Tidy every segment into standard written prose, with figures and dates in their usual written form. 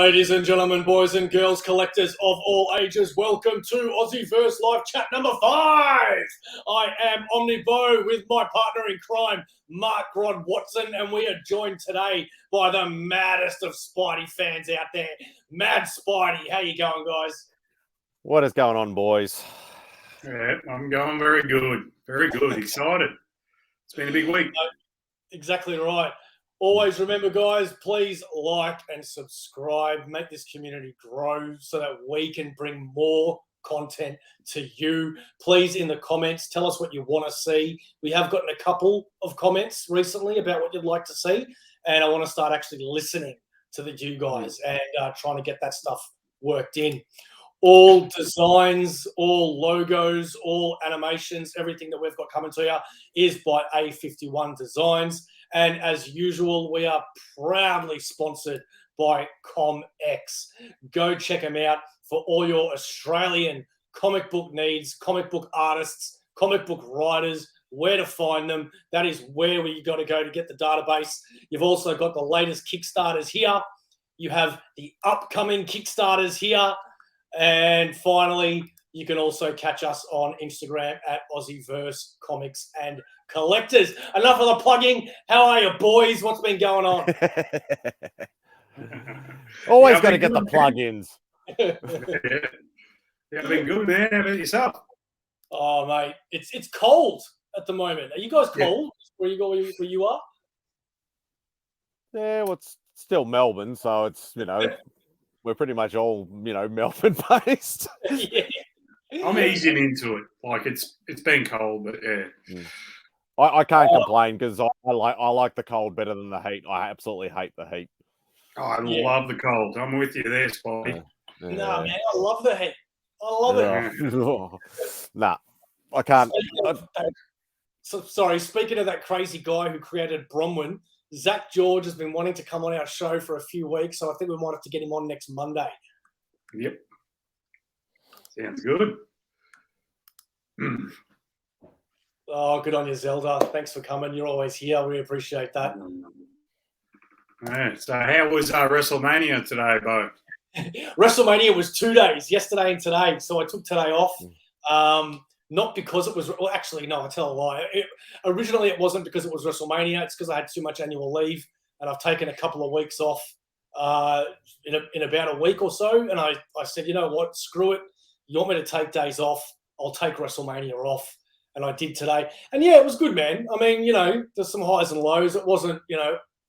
Ladies and gentlemen, boys and girls, collectors of all ages, welcome to AussieVerse Live Chat number 5. I am OmniBeau with my partner in crime, Mark Grodd Watson, and we are joined today by the maddest of Spidey fans out there, MadSpidey. How you going, guys? What is going on, boys? Yeah, I'm going very good. Very good. Excited. It's been a big week. Exactly right. Always remember, guys, please like and subscribe. Make this community grow so that we can bring more content to you. Please, in the comments, tell us what you want to see. We have gotten a couple of comments recently about what you'd like to see, and I want to start actually listening to you guys and trying to get that stuff worked in. All designs, all logos, all animations, everything that we've got coming to you is by A51 Designs. And as usual, we are proudly sponsored by Comx. Go check them out for all your Australian comic book needs, comic book artists, comic book writers, where to find them. That is where we got to go to get the database. You've also got the latest Kickstarters here. You have the upcoming Kickstarters here. And finally, you can also catch us on Instagram at AussieVerse Comics and Collectors. Enough of the plugging. How are you, boys? What's been going on? Always got to get the plug-ins. Yeah, been good, man. How about yourself? Oh, mate, it's cold at the moment. Are you guys cold where you are? Yeah, well, it's still Melbourne, so it's, we're pretty much all, Melbourne-based. Yeah. I'm easing into it. Like it's been cold, but yeah. I can't complain because I like the cold better than the heat. I absolutely hate the heat. Oh, I love the cold. I'm with you there, Spotty. No, man, I love the heat. I love it. Nah, I can't. Sorry, speaking of that crazy guy who created Bronwyn, Zach George has been wanting to come on our show for a few weeks, so I think we might have to get him on next Monday. Yep. Sounds good. Oh, good on you, Zelda. Thanks for coming. You're always here. We appreciate that. Yeah, so how was WrestleMania today, Bo? WrestleMania was 2 days, yesterday and today. So I took today off. Not because it was – well, actually, no, I tell a lie. Originally, it wasn't because it was WrestleMania. It's because I had too much annual leave, and I've taken a couple of weeks off in about a week or so. And I said, you know what, screw it. You want me to take days off? I'll take WrestleMania off. And I did today. And, yeah, it was good, man. I mean, there's some highs and lows. It wasn't,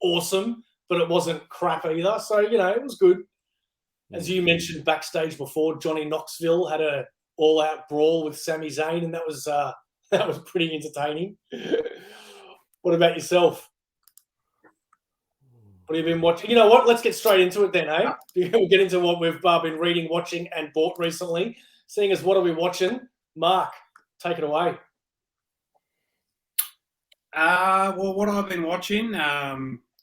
awesome, but it wasn't crap either. So, it was good. As you mentioned backstage before, Johnny Knoxville had a all-out brawl with Sami Zayn, and that was pretty entertaining. What about yourself? What have you been watching? You know what? Let's get straight into it then, eh? We'll get into what we've been reading, watching, and bought recently. Seeing as what are we watching? Mark, take it away. Well, what I've been watching,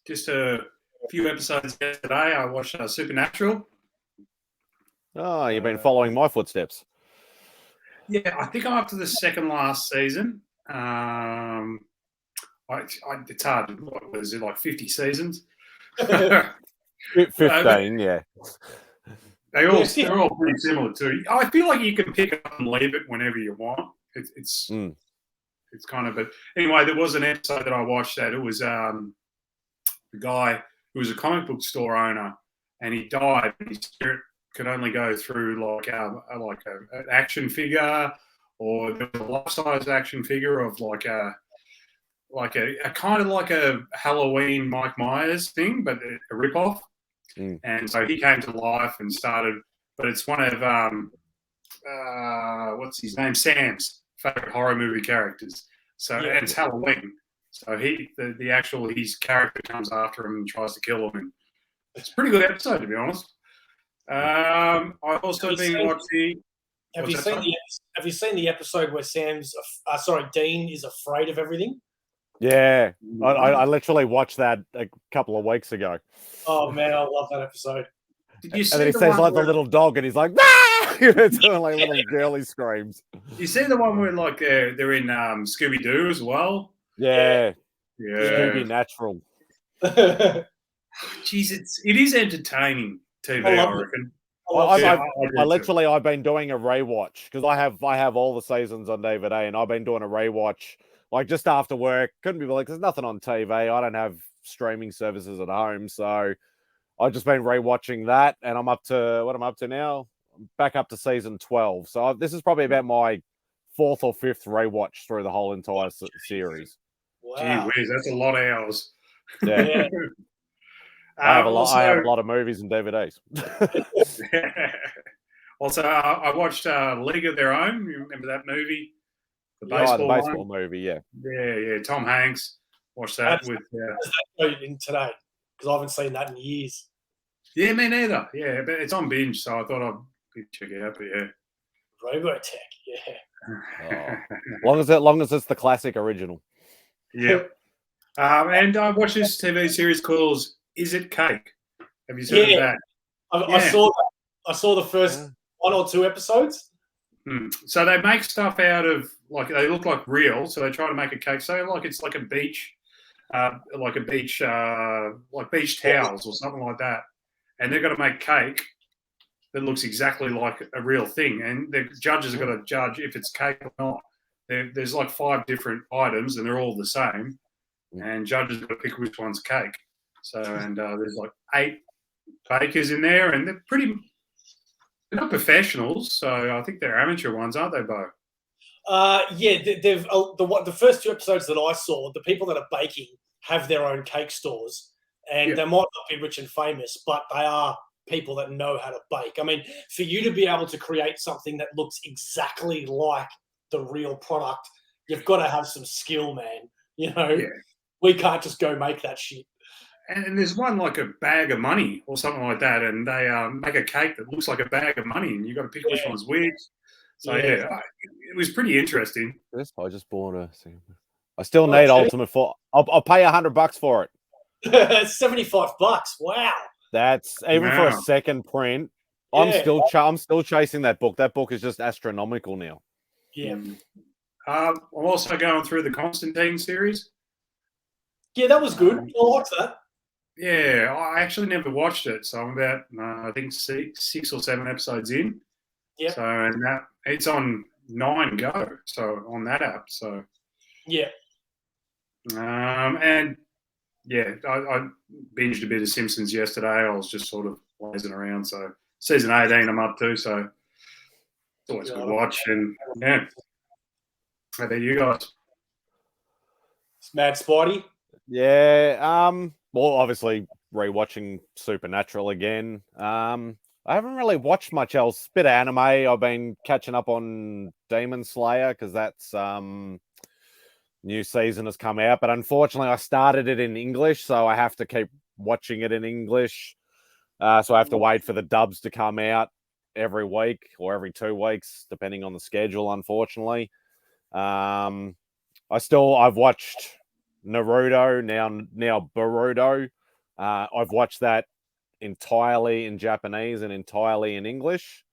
just a few episodes yesterday, I watched Supernatural. Oh, you've been following my footsteps. Yeah, I think I'm up to the second last season. It's hard. What was it, like 50 seasons? 15, yeah. They're all pretty similar too. I feel like you can pick it up and leave it whenever you want. It's kind of. But anyway, there was an episode that I watched that it was a guy who was a comic book store owner, and he died. His spirit could only go through like an action figure, or there was a life-size action figure of like a kind of like a Halloween Mike Myers thing, but a rip-off. And so he came to life and started, but it's one of what's his name, Sam's favorite horror movie characters. So and it's Halloween. So his character comes after him and tries to kill him. And it's a pretty good episode, to be honest. I've also been watching. Have you seen the episode where Dean is afraid of everything? Yeah, I literally watched that a couple of weeks ago. Oh man, I love that episode. Did you see and then he says like the little dog, and he's like, "Ah!" doing like little girly screams. You see the one where like they're in Scooby Doo as well? Yeah. Scooby Natural. Jeez, it is entertaining TV, I I love it. reckon. I've been doing a rewatch because I have all the seasons on DVD, and I've been doing a rewatch like just after work. Couldn't be like there's nothing on TV. I don't have streaming services at home, so I've just been rewatching that, and I'm up to what I'm up to now. I'm back up to season 12. So this is probably about my 4th or 5th rewatch through the whole entire series. Wow. Gee whiz, that's a lot of hours. Yeah. I have a lot of movies and DVDs. Also, I watched League of Their Own. You remember that movie? The baseball movie, yeah. Yeah. Tom Hanks. Watched that with. In today because I haven't seen that in years. Yeah, me neither. Yeah, but it's on binge, so I thought I'd check it out. But yeah, Robotech. Yeah. Long as it's the classic original. Yeah. And I watched this TV series called Is It Cake? Have you seen that? I saw that. I saw the first 1 or 2 episodes. So they make stuff out of they look like real. So they try to make a cake. So it's like a beach, like beach towels or something like that. And they're going to make cake that looks exactly like a real thing. And the judges are going to judge if it's cake or not. There's like 5 different items, and they're all the same. And judges got to pick which one's cake. So, and there's like 8 bakers in there, and they're not professionals. So I think they're amateur ones, aren't they, Bo? Yeah, they've the first 2 episodes that I saw, the people that are baking have their own cake stores, and they might not be rich and famous, but they are people that know how to bake. I mean, for you to be able to create something that looks exactly like the real product, you've got to have some skill, man. You know, we can't just go make that shit. And there's one like a bag of money or something like that, and they make a cake that looks like a bag of money, and you got to pick which one's which. So it was pretty interesting. I just bought I still need Ultimate for. I'll pay $100 for it. $75. Wow. That's even for a second print. I'm still chasing that book. That book is just astronomical now. Yeah. I'm also going through the Constantine series. Yeah, that was good. I liked that. Yeah, I actually never watched it, so I'm about I think 6 or 7 episodes in. Yeah. So and it's on 9 Go, so on that app. So yeah. And yeah, I binged a bit of Simpsons yesterday. I was just sort of lazing around. So season 18 I'm up to, so it's always a good watch. And yeah, how about you guys? It's MadSpidey. Yeah. Well, obviously rewatching Supernatural again. I haven't really watched much else. Bit of anime. I've been catching up on Demon Slayer because that's new season has come out. But unfortunately, I started it in English, so I have to keep watching it in English. So I have to wait for the dubs to come out every week or every 2 weeks, depending on the schedule. Unfortunately, I've watched Naruto, now Boruto. I've watched that entirely in Japanese and entirely in English.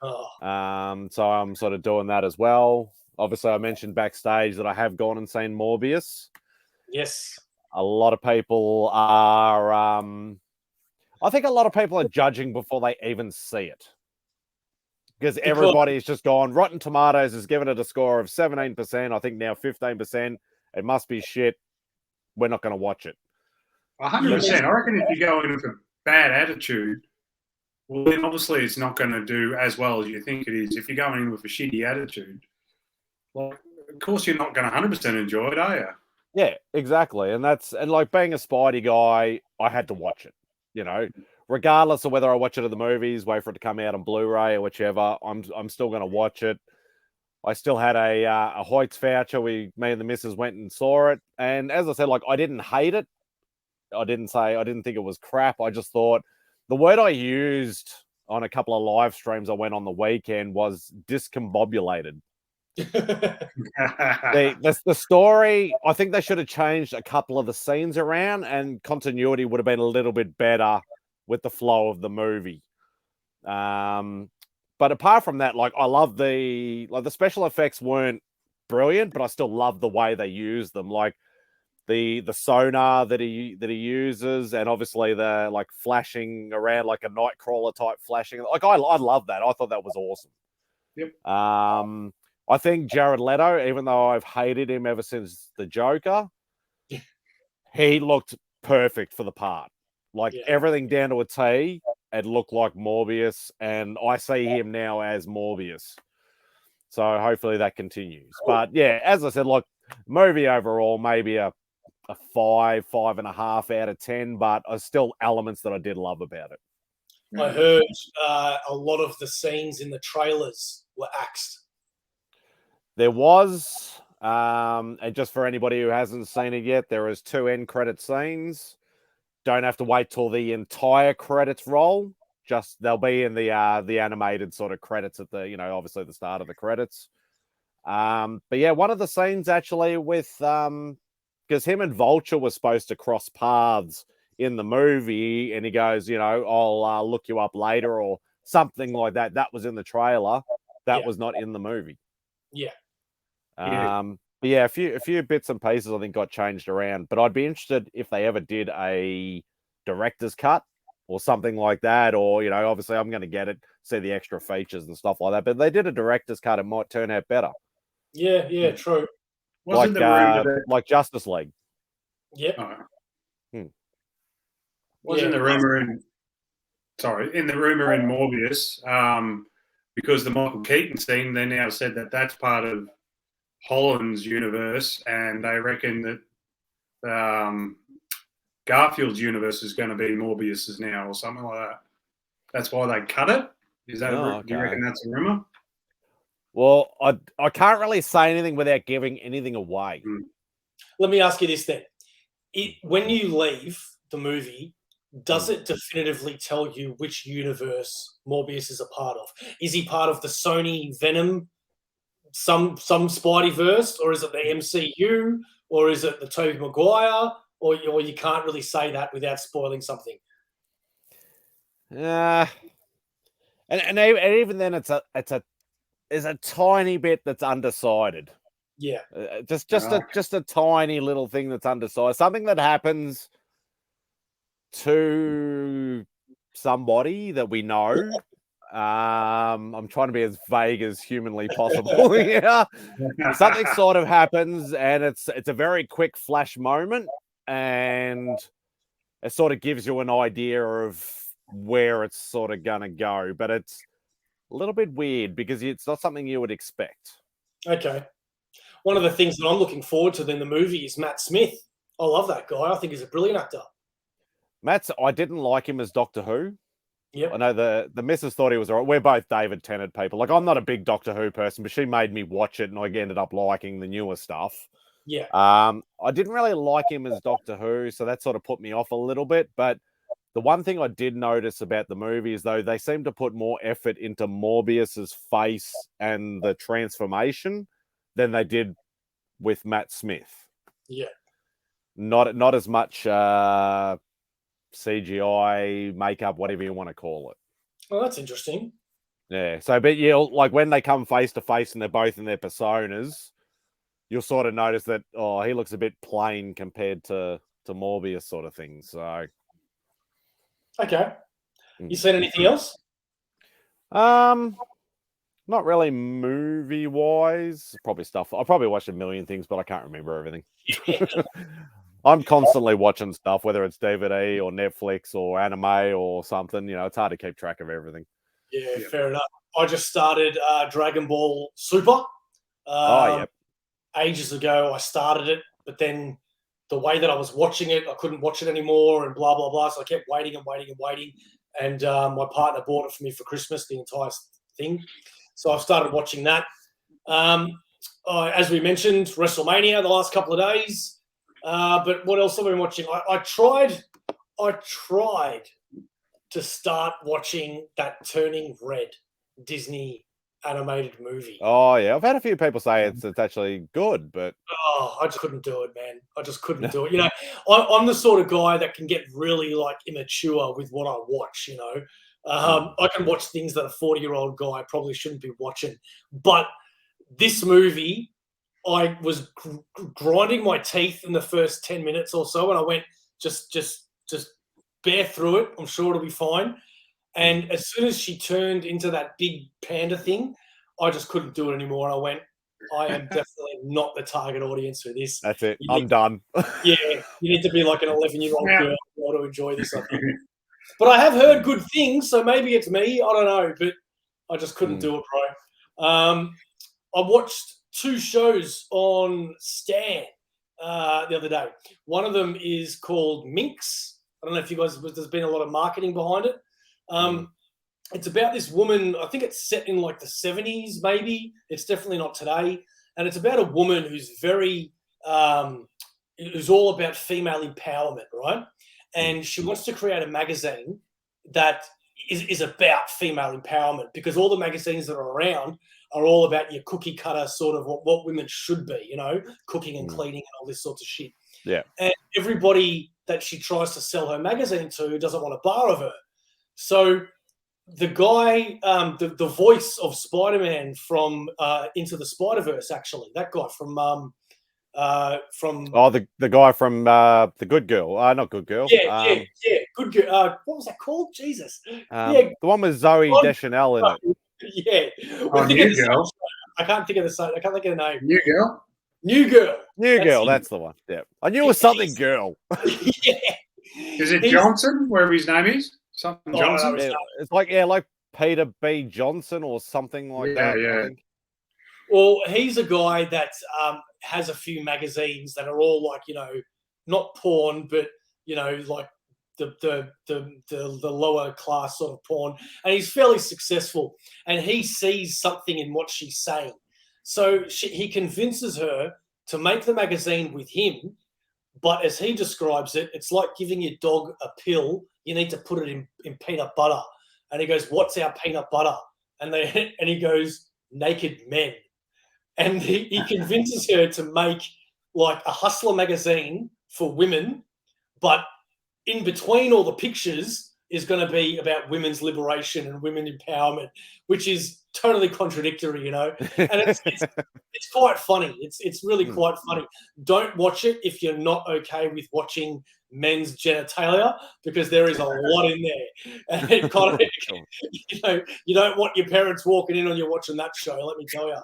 So I'm sort of doing that as well. Obviously, I mentioned backstage that I have gone and seen Morbius. Yes. A lot of people are... I think a lot of people are judging before they even see it. Because everybody's just gone, Rotten Tomatoes has given it a score of 17%. I think now 15%. It must be shit. We're not going to watch it. 100%. I reckon if you go in with a bad attitude, well, then obviously it's not going to do as well as you think it is. If you're going in with a shitty attitude, well, of course you're not going to 100% enjoy it, are you? Yeah, exactly. And like being a Spidey guy, I had to watch it. You know, regardless of whether I watch it at the movies, wait for it to come out on Blu-ray or whichever, I'm still going to watch it. I still had a Hoyt's voucher. Me and the missus went and saw it. And as I said, like, I didn't hate it. I didn't think it was crap. I just thought the word I used on a couple of live streams I went on the weekend was discombobulated. The story, I think they should have changed a couple of the scenes around, and continuity would have been a little bit better with the flow of the movie. But apart from that, like, I love the special effects weren't brilliant, but I still love the way they used them. Like the sonar that he uses, and obviously the like flashing around like a Nightcrawler type flashing. Like I love that. I thought that was awesome. Yep. I think Jared Leto, even though I've hated him ever since the Joker, he looked perfect for the part. Like everything down to a T, it looked like Morbius, and I see him now as Morbius. So hopefully that continues. But yeah, as I said, like movie overall, maybe a 5.5 out of 10, but still elements that I did love about it. I heard a lot of the scenes in the trailers were axed. There was, and just for anybody who hasn't seen it yet, there is 2 end credit scenes. Don't have to wait till the entire credits roll. Just they'll be in the animated sort of credits at the, obviously the start of the credits. But yeah, one of the scenes actually with because him and Vulture were supposed to cross paths in the movie, and he goes, I'll look you up later or something like that. That was in the trailer. That was not in the movie. Yeah. But yeah, a few bits and pieces I think got changed around. But I'd be interested if they ever did a director's cut or something like that, or obviously I'm going to get it, see the extra features and stuff like that. But if they did a director's cut, it might turn out better. Yeah, true. Wasn't the rumor that like Justice League? Yep. Wasn't the rumor in the rumor in Morbius, because the Michael Keaton scene, they now said that that's part of Holland's universe, and they reckon that Garfield's universe is going to be Morbius's now, or something like that. That's why they cut it. Is that? Do you reckon that's a rumor? Well, I can't really say anything without giving anything away. Let me ask you this then: when you leave the movie, does it definitively tell you which universe Morbius is a part of? Is he part of the Sony Venom, some Spideyverse, or is it the MCU, or is it the Tobey Maguire, or you can't really say that without spoiling something? And even then, there's a tiny bit that's undecided. Yeah, just a tiny little thing that's undecided. Something that happens to somebody that we know. I'm trying to be as vague as humanly possible. Yeah, something sort of happens, and it's a very quick flash moment, and it sort of gives you an idea of where it's sort of gonna go. But it's a little bit weird because it's not something you would expect. Okay. One of the things that I'm looking forward to in the movie is Matt Smith. I love that guy. I think he's a brilliant actor. I didn't like him as Doctor Who. Yep. I know the missus thought he was all right. We're both David Tennant people. Like, I'm not a big Doctor Who person, but she made me watch it, and I ended up liking the newer stuff. Yeah. I didn't really like him as Doctor Who, so that sort of put me off a little bit. But the one thing I did notice about the movie is, though, they seem to put more effort into Morbius's face and the transformation than they did with Matt Smith. Yeah. Not as much CGI, makeup, whatever you want to call it. Well, that's interesting. Yeah. So, but like when they come face to face and they're both in their personas, you'll sort of notice that, he looks a bit plain compared to Morbius sort of thing. So. Okay. You seen anything else? Not really movie-wise. Probably stuff. I probably watched a million things, but I can't remember everything. I'm constantly watching stuff, whether it's DVD or Netflix or anime or something. It's hard to keep track of everything. Yeah, fair enough. I just started Dragon Ball Super. Ages ago, I started it, but then the way that I was watching it, I couldn't watch it anymore and blah, blah, blah. So I kept waiting. And my partner bought it for me for Christmas, the entire thing. So I've started watching that. As we mentioned, WrestleMania the last couple of days. But what else have I been watching? I tried to start watching that Turning Red Disney animated movie. Oh, yeah. I've had a few people say it's actually good, but... I just couldn't do it, man. I just couldn't do it. I'm the sort of guy that can get really, immature with what I watch, I can watch things that a 40-year-old guy probably shouldn't be watching. But this movie I was grinding my teeth in the first 10 minutes or so, and I went, just bear through it. I'm sure it'll be fine. And as soon as she turned into that big panda thing, I just couldn't do it anymore. And I went, I am definitely not the target audience for this. That's it. I'm done. Yeah, you need to be like an 11-year-old girl to enjoy this, I think. But I have heard good things, so maybe it's me. I don't know, but I just couldn't do it, bro. I watched 2 shows on Stan the other day. One of them is called Minx. I don't know if you guys, there's been a lot of marketing behind it. It's about this woman, I think it's set in like the 70s, maybe. It's definitely not today. And it's about a woman who's very, who's all about female empowerment, right? And she wants to create a magazine that is about female empowerment, because all the magazines that are around are all about your cookie cutter sort of what women should be, you know, cooking and cleaning and all this sorts of shit. Yeah. And everybody that she tries to sell her magazine to doesn't want a bar of her. So the guy, the voice of Spider-Man from Into the Spider-Verse, actually, that guy from the guy from The Good Girl. Not Good Girl. Yeah, Good Girl. What was that called? Jesus. The one with Zoe Deschanel in it. Yeah. New Girl. I can't think of the name. New Girl. New Girl. That's the one. Yeah. I knew it was something girl. Yeah. Is it Johnson, wherever his name is? Something Johnson? Yeah, it's like Peter B. Johnson or something like that. Yeah. I think. Well, he's a guy that has a few magazines that are all like, you know, not porn, but, you know, like the lower class sort of porn. And he's fairly successful. And he sees something in what she's saying. So he convinces her to make the magazine with him. But as he describes it, it's like giving your dog a pill. You need to put it in peanut butter. And he goes, what's our peanut butter? And he goes, naked men. And he convinces her to make like a hustler magazine for women, but in between all the pictures is going to be about women's liberation and women empowerment, which is totally contradictory, you know. And it's quite funny. It's really quite funny. Don't watch it if you're not okay with watching men's genitalia, because there is a lot in there. And it kind of, you know, you don't want your parents walking in on you watching that show, let me tell you.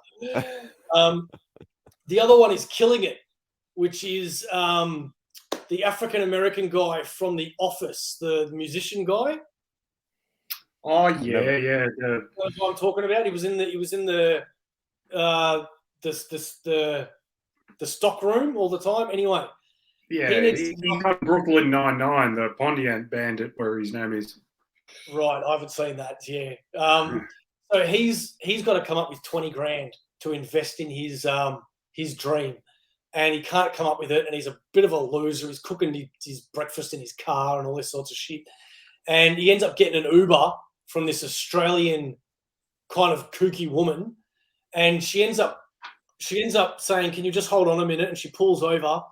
The other one is Killing It, which is the African-American guy from The Office, the musician guy. Oh yeah. That's what I'm talking about. He was in the stock room all the time. Anyway. Yeah, he's on Brooklyn Nine-Nine, the Pontiac Bandit, where his name is. Right, I haven't seen that. Yeah. So he's got to come up with 20 grand to invest in his dream, and he can't come up with it. And he's a bit of a loser. He's cooking his breakfast in his car and all this sorts of shit. And he ends up getting an Uber from this Australian kind of kooky woman, and she ends up saying, "Can you just hold on a minute?" And she pulls over.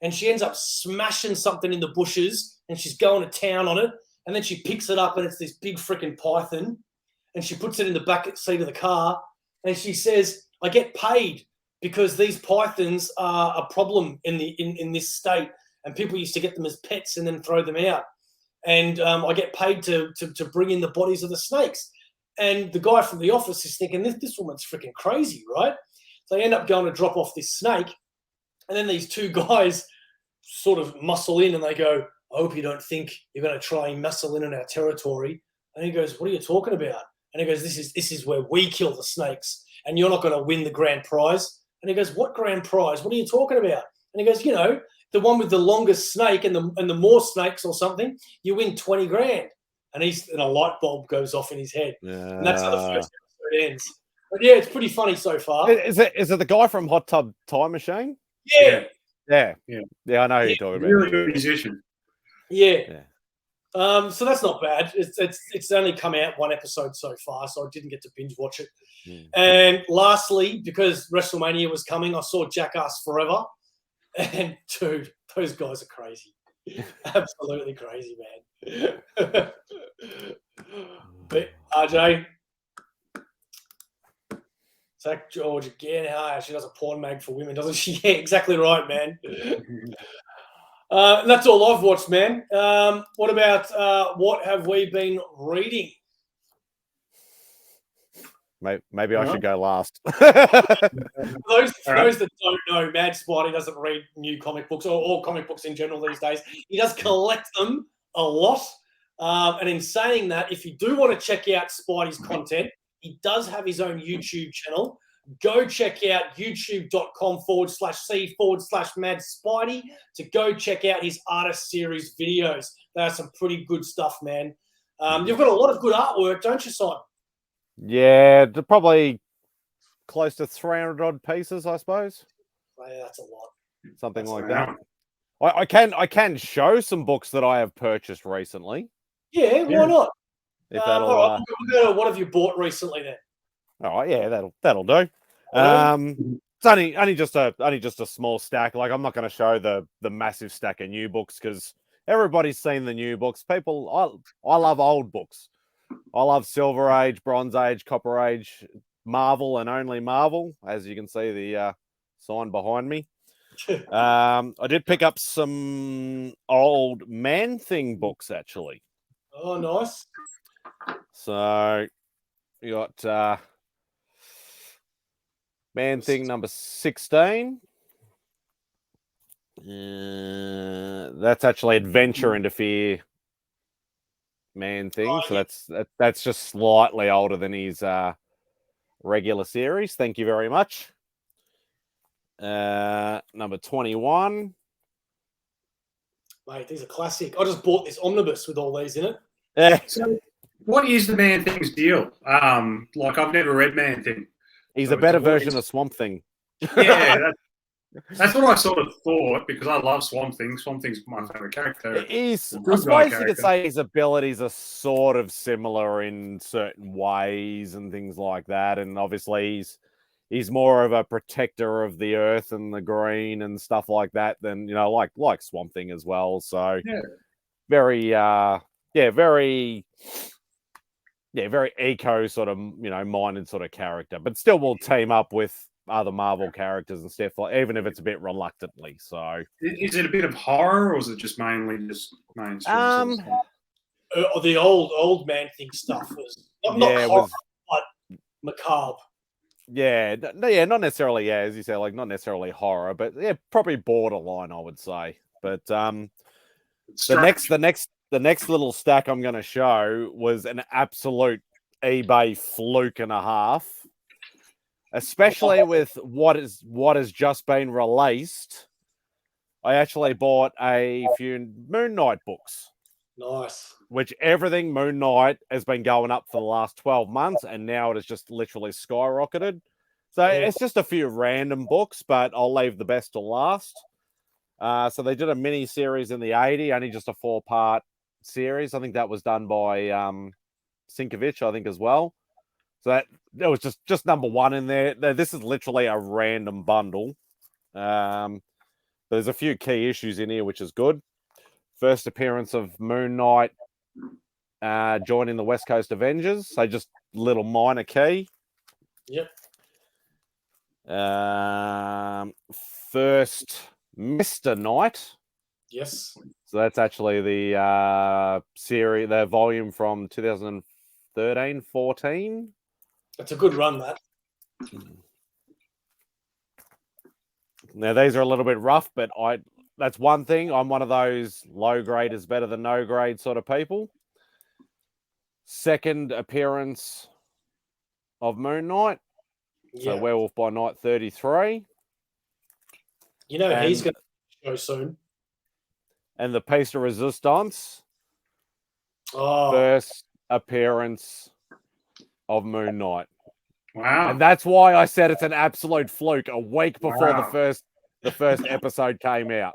And she ends up smashing something in the bushes, and she's going to town on it. And then she picks it up, and it's this big freaking python. And she puts it in the back seat of the car. And she says, "I get paid because these pythons are a problem in this state, and people used to get them as pets and then throw them out. And I get paid to bring in the bodies of the snakes." And the guy from The Office is thinking, this woman's freaking crazy, right? So they end up going to drop off this snake. And then these 2 guys sort of muscle in, and they go, "I hope you don't think you're going to try and muscle in our territory." And he goes, "What are you talking about?" And he goes, this is where we kill the snakes, and you're not going to win the grand prize." And he goes, "What grand prize? What are you talking about?" And he goes, "You know, the one with the longest snake and the more snakes or something, you win 20 grand. And a light bulb goes off in his head. And that's how the first episode ends. But yeah, it's pretty funny so far. Is it the guy from Hot Tub Time Machine? Yeah. I know who you're talking about. Really good musician. Yeah. So that's not bad. It's only come out 1 episode so far, so I didn't get to binge watch it. And lastly, because WrestleMania was coming, I saw Jackass Forever. And dude, those guys are crazy. Absolutely crazy, man. But RJ, Zach George again. She does a porn mag for women, doesn't she? Yeah, exactly right, man. That's all I've watched, man. What about what have we been reading? Maybe I should go last. For those that don't know, MadSpidey doesn't read new comic books or comic books in general these days. He does collect them a lot. And in saying that, if you do want to check out Spidey's content, he does have his own YouTube channel. Go check out youtube.com/C/MadSpidey to go check out his artist series videos. They are some pretty good stuff, man. You've got a lot of good artwork, don't you, Simon? Yeah, probably close to 300 odd pieces, I suppose. Oh, yeah, that's a lot. Something like that. I can show some books that I have purchased recently. Yeah, why not? If that'll, all right, we'll go to what have you bought recently then? All right, yeah, that'll do. It's only just a small stack. Like, I'm not going to show the massive stack of new books because everybody's seen the new books. People, I love old books. I love Silver Age, Bronze Age, Copper Age, Marvel, and only Marvel. As you can see, the sign behind me. I did pick up some old Man-Thing books actually. Oh, nice. So you got Man-Thing number 16. That's actually Adventure into Fear Man-Thing. So that's just slightly older than his regular series. Thank you very much. Number 21. Mate, these are classic. I just bought this omnibus with all these in it. Yeah. So, what is the Man-Thing's deal? Like, I've never read Man-Thing. He's a better version of Swamp Thing. Yeah, that's what I sort of thought because I love Swamp Thing. Swamp Thing's my favorite character. I suppose you could say his abilities are sort of similar in certain ways and things like that. And obviously, he's more of a protector of the earth and the green and stuff like that than, like Swamp Thing as well. So, very eco sort of, minded sort of character, but still will team up with other Marvel characters and stuff, like, even if it's a bit reluctantly. So, is it a bit of horror or is it just mainly just mainstream? The old Man-Thing stuff was not horror, but macabre. Yeah, not necessarily. Yeah, as you say, like not necessarily horror, but yeah, probably borderline, I would say. But the next little stack I'm going to show was an absolute eBay fluke and a half, especially with what has just been released. I actually bought a few Moon Knight books. Nice. Which everything Moon Knight has been going up for the last 12 months, and now it has just literally skyrocketed. So it's just a few random books, but I'll leave the best to last. So they did a mini series in the 80, only just a 4-part series. I think that was done by Sinkovich, I think, as well. So that was just number one in there. This is literally a random bundle. There's a few key issues in here, which is good. First appearance of Moon Knight joining the West Coast Avengers. So just little minor key. Yep. First Mr. Knight. Yes. So that's actually the series, the volume from 2013-14. That's a good run, that. Now, these are a little bit rough, but that's one thing. I'm one of those low grade is better than no grade sort of people. Second appearance of Moon Knight. So Werewolf by Night 33. He's going to show soon. And the piece de resistance. Oh. First appearance of Moon Knight. Wow. And that's why I said it's an absolute fluke a week before the first episode came out.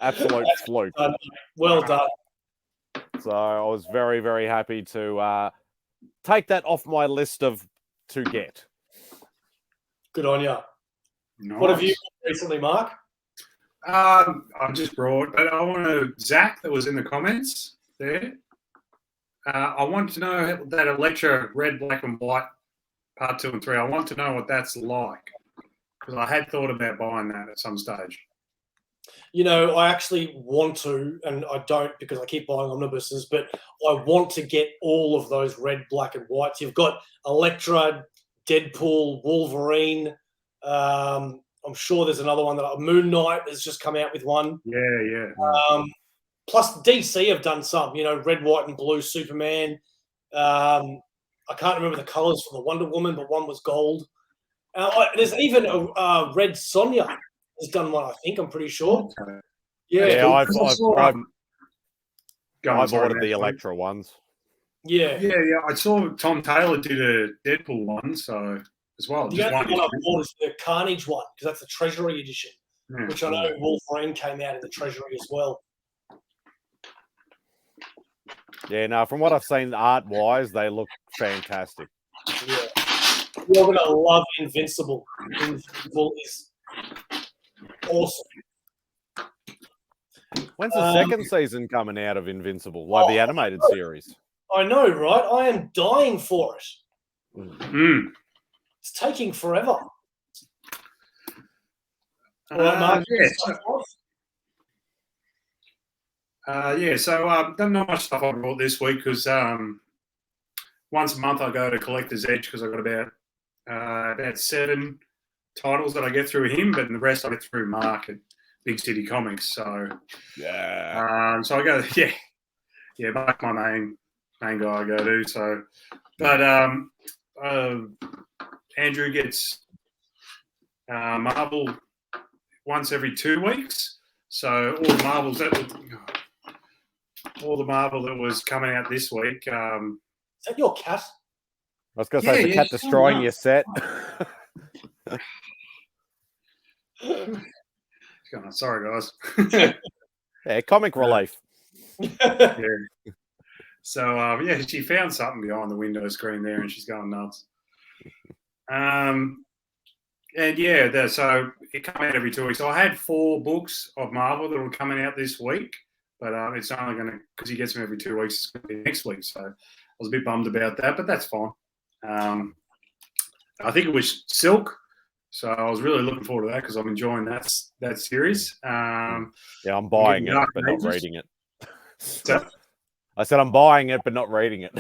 Absolute fluke. Well done. So I was very, very happy to take that off my list to get. Good on you. Nice. What have you got recently, Mark? I just brought, but I want to, Zach, that was in the comments there. I want to know that Electra red, black, and white part 2 and 3. I want to know what that's like because I had thought about buying that at some stage. You know, I actually want to, and I don't because I keep buying omnibuses, but I want to get all of those red, black, and whites. You've got Electra, Deadpool, Wolverine. I'm sure there's another one that Moon Knight has just come out with one. Yeah. Plus DC have done some, you know, red, white, and blue Superman. I can't remember the colors for the Wonder Woman, but one was gold. There's even a red Sonja has done one, I think. I'm pretty sure. Okay. Yeah, I've Sorry, ordered the man. Electra ones. yeah. I saw Tom Taylor did a Deadpool one, so as well. The Just only one one I issue. bought is the Carnage one because that's the Treasury edition, Yeah. which I know Wolverine came out in the Treasury as well. Yeah, no, from what I've seen art-wise, they look fantastic. Yeah. You're going to love Invincible. Invincible is awesome. When's the second season coming out of Invincible, like the animated series? I know, right? I am dying for it. Mm. It's taking forever. So don't know much stuff I brought this week because once a month I go to Collector's Edge because I've got about 7 titles that I get through him, but the rest I get through Mark at Big City Comics. So yeah, so I go, Mark's my main guy I go to. So, but Andrew gets Marvel once every 2 weeks. So all the Marvel that was coming out this week. Is that your cat? I was going to say, the cat destroying your set. Sorry, guys. Yeah, comic relief. Yeah. So, she found something behind the window screen there and she's going nuts. So it come out every 2 weeks. So I had 4 books of Marvel that were coming out this week, but it's only going to, because he gets them every 2 weeks, it's going to be next week. So I was a bit bummed about that, but that's fine. I think it was Silk. So I was really looking forward to that because I'm enjoying that series. Yeah, I'm buying it, but not reading it. So, I said I'm buying it, but not reading it.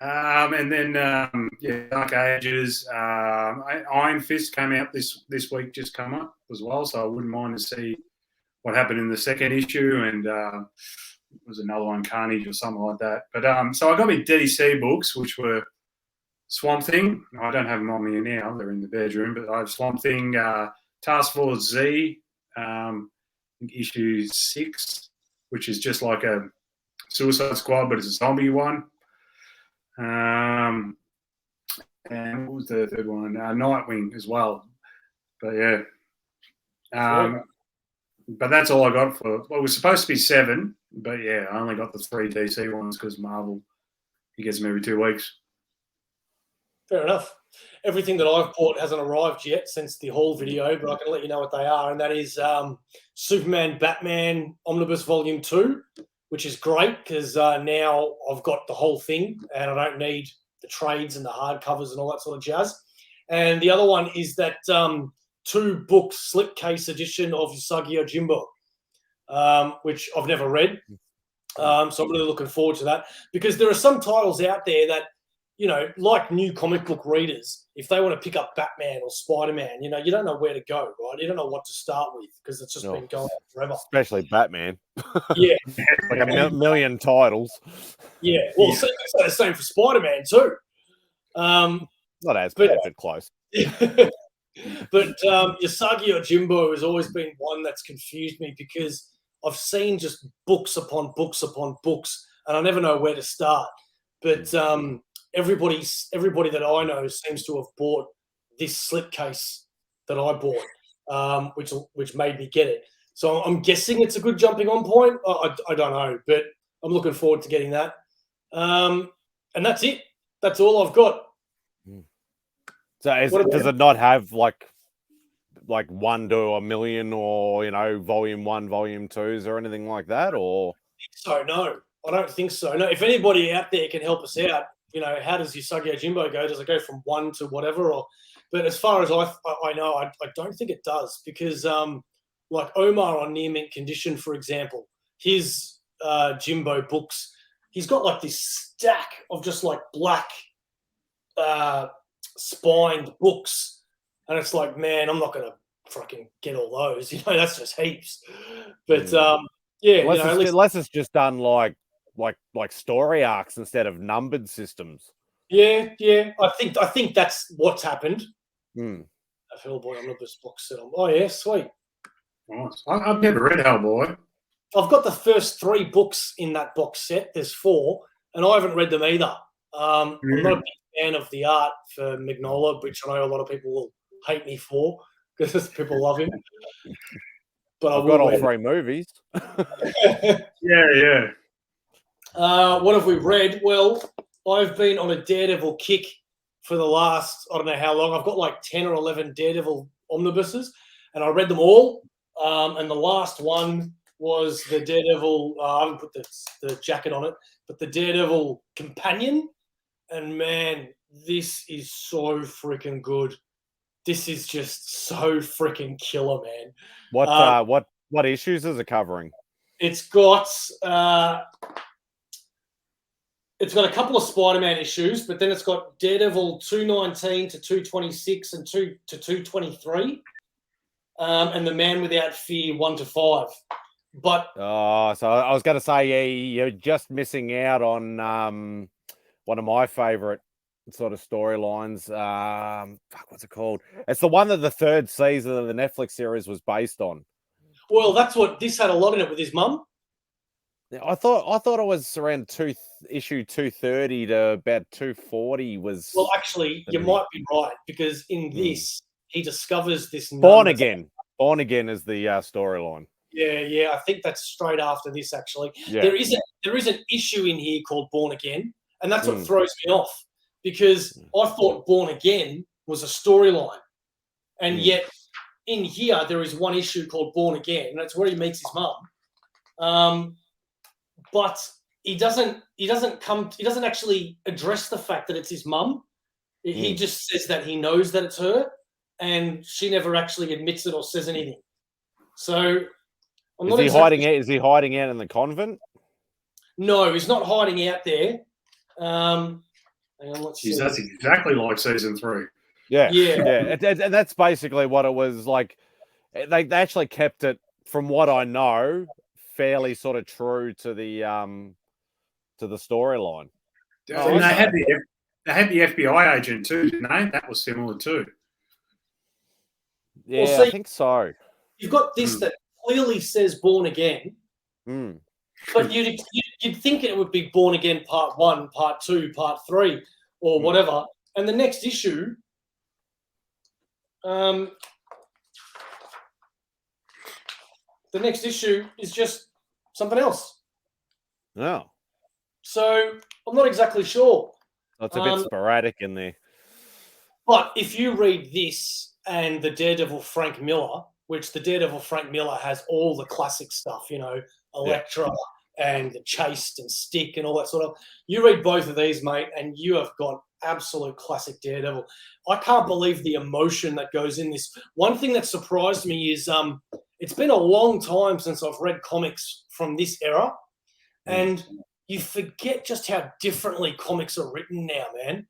And then Dark Ages, Iron Fist came out this week, just come up as well. So I wouldn't mind to see what happened in the second issue, and was another one, Carnage or something like that. But so I got my DC books, which were Swamp Thing. I don't have them on me now; they're in the bedroom. But I have Swamp Thing, Task Force Z, issue 6, which is just like a Suicide Squad, but it's a zombie one. And what was the third one? Nightwing as well. But yeah. But that's all I got for. Well, it was supposed to be 7, but yeah, I only got the 3 DC ones because Marvel, he gets them every 2 weeks. Fair enough. Everything that I've bought hasn't arrived yet since the haul video, but I can let you know what they are, and that is Superman Batman Omnibus Volume 2, which is great because now I've got the whole thing and I don't need the trades and the hardcovers and all that sort of jazz. And the other one is that 2-book slipcase edition of Usagi Yojimbo, which I've never read. So I'm really looking forward to that because there are some titles out there that, you know, like new comic book readers, if they want to pick up Batman or Spider-Man, you know, you don't know where to go, right? You don't know what to start with because it's just been going on forever. Especially Batman. Yeah. Like a million titles. Yeah. Well, so the same for Spider-Man too. Not as bad, but close. But Usagi Yojimbo has always been one that's confused me because I've seen just books upon books upon books, and I never know where to start. But everybody that I know seems to have bought this slipcase that I bought, which made me get it. So I'm guessing it's a good jumping on point. I don't know, but I'm looking forward to getting that. And that's it. That's all I've got. So does it not have like 1 to a million or, you know, volume 1, volume 2s or anything like that? Or So no, I don't think so. No, if anybody out there can help us out, how does Usagi Yojimbo go? Does it go from 1 to whatever? But as far as I know, I don't think it does because, like Omar on Near Mint Condition, for example, his Jimbo books, he's got like this stack of just like black spined books, and it's like, man, I'm not gonna fucking get all those. That's just heaps. But unless it's just done like story arcs instead of numbered systems. Yeah. I think that's what's happened. Mm. Hellboy Omnibus box set on. Oh yeah, sweet. Nice. I've never read Hellboy. I've got the first 3 books in that box set. There's 4, and I haven't read them either. I'm not a big fan of the art for Mignola, which I know a lot of people will hate me for because people love him. But I've got all 3 movies. Yeah. What have we read? Well, I've been on a Daredevil kick for the last, I don't know how long. I've got like 10 or 11 Daredevil omnibuses, and I read them all. And the last one was the Daredevil, I haven't put the jacket on it, but the Daredevil Companion. And man, this is so freaking good. This is just so freaking killer, man. What issues is it covering? It's got a couple of Spider-Man issues, but then it's got Daredevil 219 to 226 and 2 to 223, and The Man Without Fear 1 to 5. But so I was going to say, yeah, you're just missing out on one of my favorite sort of storylines. What's it called? It's the one that the 3rd season of the Netflix series was based on. Well, that's what this had a lot in it with his mum. I thought it was around issue 230 to about 240 was. Well, actually, you might be right because in this he discovers this. Born Again is the storyline. Yeah. I think that's straight after this. Actually, yeah. There is an issue in here called Born Again, and that's what throws me off because I thought Born Again was a storyline, and yet in here there is one issue called Born Again, and that's where he meets his mum. But he doesn't actually address the fact that it's his mum. He just says that he knows that it's her, and she never actually admits it or says anything. So Is he hiding out in the convent? No, he's not hiding out there. Hang on, let's see. That's exactly like season 3. Yeah. And that's basically what it was like. They actually kept it, from what I know, fairly sort of true to the storyline. And they had the FBI agent too, didn't they? That was similar too. Yeah, well, see, I think so. You've got this that clearly says Born Again, but you'd think it would be Born Again Part 1, Part 2, Part 3, or whatever. And the next issue, is just something else. No. So I'm not exactly sure. It's a bit sporadic in there. But if you read this and the Daredevil Frank Miller, which the Daredevil Frank Miller has all the classic stuff, Electra and the Chased and Stick and all that sort of. You read both of these, mate, and you have got absolute classic Daredevil. I can't believe the emotion that goes in this. One thing that surprised me is it's been a long time since I've read comics from this era, and you forget just how differently comics are written now, man.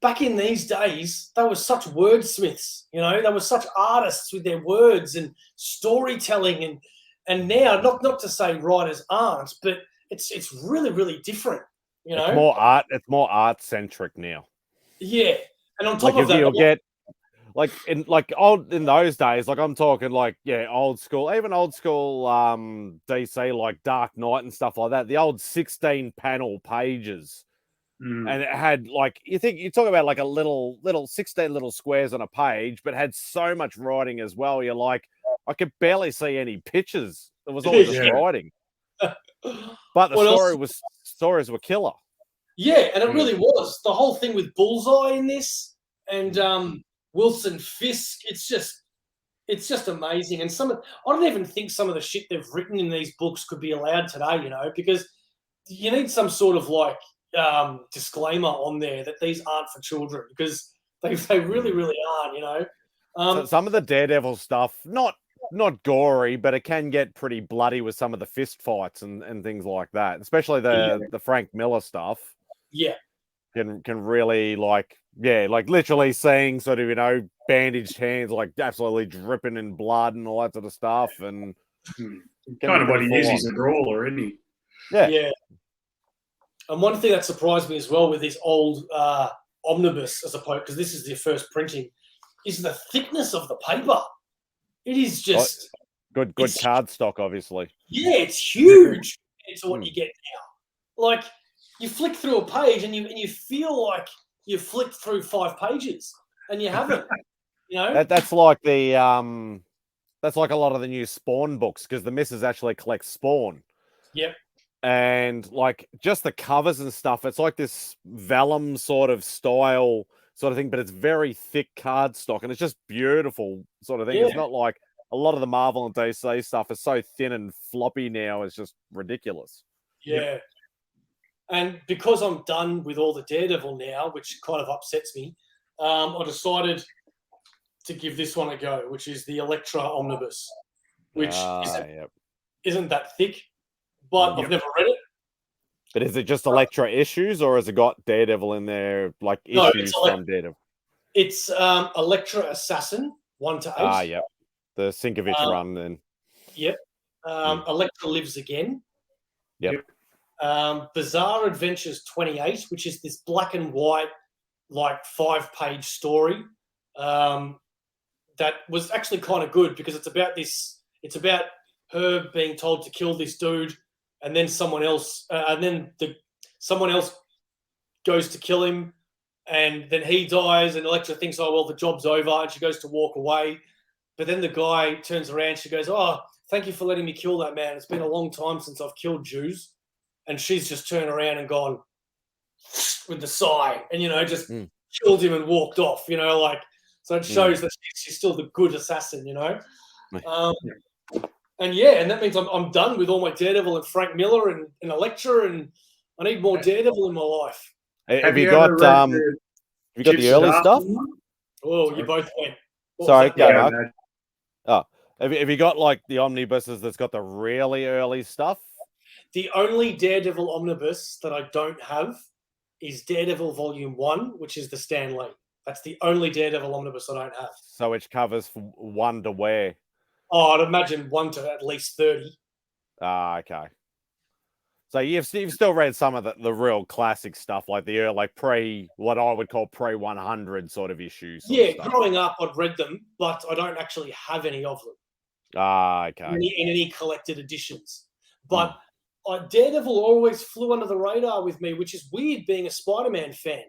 Back in these days, they were such wordsmiths, they were such artists with their words and storytelling, and now, not to say writers aren't, but it's really, really different, It's more art centric now. Yeah, and on top of that, you'll get in those days, I'm talking old school, even old school DC like Dark Knight and stuff like that. The old 16 panel pages. And it had you talk about a little 16 little squares on a page, but had so much writing as well. You're like, I could barely see any pictures. It was all just writing. But the stories were killer. Yeah, and it really was. The whole thing with Bullseye in this and Wilson Fisk, it's just amazing. And I don't even think some of the shit they've written in these books could be allowed today, because you need some sort of disclaimer on there that these aren't for children, because they really, really aren't, you know. So some of the Daredevil stuff, not gory, but it can get pretty bloody with some of the fist fights and things like that, especially the Frank Miller stuff. Yeah. Can really like literally seeing sort of, you know, bandaged hands, like absolutely dripping in blood and all that sort of stuff. And kind of what he is, he's a brawler, isn't he? Yeah. And one thing that surprised me as well with this old omnibus, as opposed, because this is their first printing, is the thickness of the paper. It is just good card stock, obviously. Yeah, it's huge compared to what you get now. Like, you flick through a page and you feel like you flicked through 5 pages, and you haven't. You know, that's like the that's like a lot of the new Spawn books, because the missus actually collects Spawn. Yep. And like just the covers and stuff, it's like this vellum sort of style sort of thing, but it's very thick cardstock, and it's just beautiful sort of thing. It's not like a lot of the Marvel and DC stuff is so thin and floppy now. It's just ridiculous. Yeah. And because I'm done with all the Daredevil now, which kind of upsets me, I decided to give this one a go, which is the Electra Omnibus, which isn't that thick, but I've never read it. But is it just Electra issues, or has it got Daredevil in there, like issues from Daredevil? It's Electra Assassin 1 to 8. Yep. The Sinkovich run then. Yep. Electra Lives Again. Yep. Bizarre Adventures 28, which is this black and white, like 5-page story that was actually kind of good, because it's about her being told to kill this dude, and then someone else goes to kill him, and then he dies, and Electra thinks, oh, well, the job's over, and she goes to walk away. But then the guy turns around, she goes, oh, thank you for letting me kill that man. It's been a long time since I've killed Jews. And she's just turned around and gone with the sigh, and, you know, just killed him and walked off, you know, like, so it shows that she's still the good assassin, you know. And that means I'm done with all my Daredevil and Frank Miller and Electra, and I need more Daredevil in my life. Have you got the early stuff? Oh, you both went. Sorry, go, Mark. Oh, have you got like the omnibuses that's got the really early stuff? The only Daredevil omnibus that I don't have is Daredevil Volume 1, which is the Stan Lee. That's the only Daredevil omnibus I don't have. So which covers from 1 to where? Oh, I'd imagine 1 to at least 30. Okay. So you've still read some of the real classic stuff, like the what I would call pre-100 sort of issues. Yeah, growing up, I'd read them, but I don't actually have any of them. Okay. In any collected editions. But Daredevil always flew under the radar with me, which is weird being a Spider-Man fan.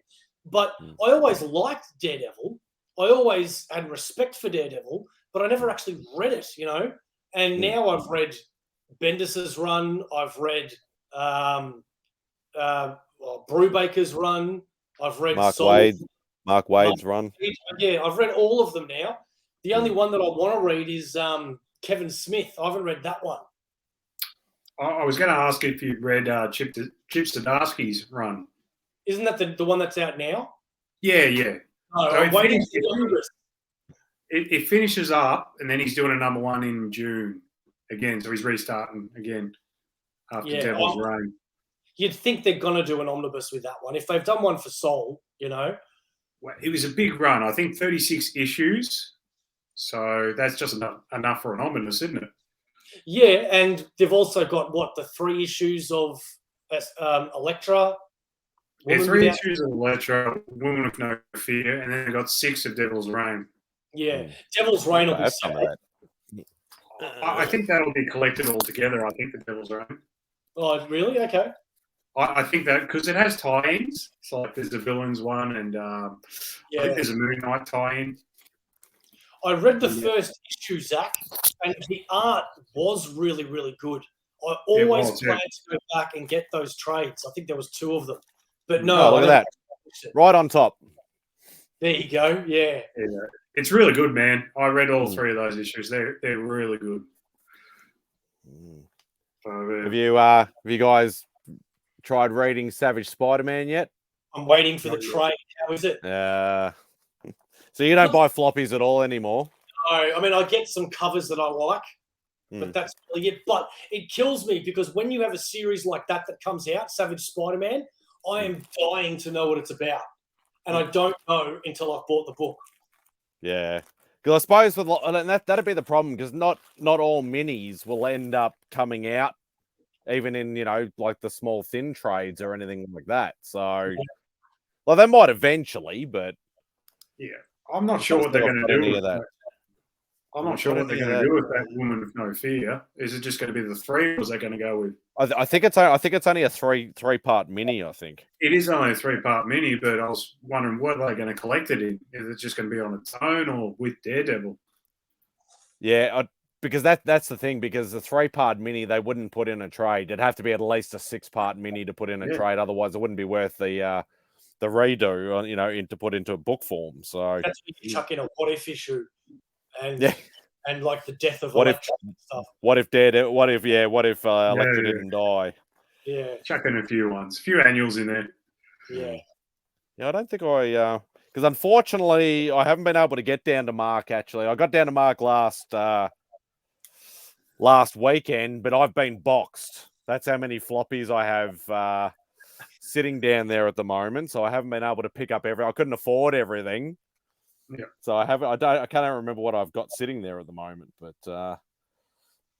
But I always liked Daredevil. I always had respect for Daredevil, but I never actually read it, you know. And now I've read Bendis's run. I've read Brubaker's run. I've read Mark Wade's run. Yeah, I've read all of them now. The only one that I want to read is Kevin Smith. I haven't read that one. I was going to ask if you read Chip Zdarsky's run. Isn't that the one that's out now? Yeah, yeah. No, so it finishes up, and then he's doing a number 1 in June again. So he's restarting again after Devil's Reign. You'd think they're going to do an omnibus with that one. If they've done one for Soul, you know. Well, it was a big run. I think 36 issues. So that's just enough for an omnibus, isn't it? Yeah, and they've also got, the 3 issues of Electra? Yeah, 3 issues of Electra, Woman with No Fear, and then they've got 6 of Devil's Reign. Yeah, Devil's Reign will be sad. I think that'll be collected all together, I think, the Devil's Reign. Oh, really? Okay. I think that, because it has tie-ins. It's like there's the Villains one, and I think there's a Moon Knight tie-in. I read the first issue, Zach, and the art was really, really good. I always planned to go back and get those trades. I think there was 2 of them. But no. Oh, look at that. Right on top. There you go. Yeah. It's really good, man. I read all 3 of those issues. They're really good. So, have you guys tried reading Savage Spider-Man yet? I'm waiting for the trade. How is it? So you don't buy floppies at all anymore? No, I mean, I get some covers that I like, but that's really it. But it kills me because when you have a series like that comes out, Savage Spider-Man, I am dying to know what it's about. And I don't know until I've bought the book. Yeah. Because I suppose that'd be the problem, because not all minis will end up coming out, even in, like the small thin trades or anything like that. So, well, they might eventually, but yeah, I'm not sure what they're going to do with that. I'm not sure what they're going to do with that Woman with No Fear. Is it just going to be the 3, or is they going to go with? I think it's only a three-part mini. I think it is only a 3-part mini, but I was wondering what are they going to collect it in? Is it just going to be on its own or with Daredevil? Yeah, because that's the thing. Because the 3-part mini they wouldn't put in a trade. It'd have to be at least a 6-part mini to put in a trade. Otherwise, it wouldn't be worth the redo. To put into a book form. So that's when you chuck in a what if issue, and and like the death of what Electra and stuff. What if Electra didn't die? Yeah, chuck in a few annuals in there. Yeah. Yeah, I don't think because unfortunately I haven't been able to get down to Mark. Actually, I got down to Mark last weekend, but I've been boxed. That's how many floppies I have sitting down there at the moment. So I haven't been able to pick up I couldn't afford everything. Yeah. So I can't remember what I've got sitting there at the moment, but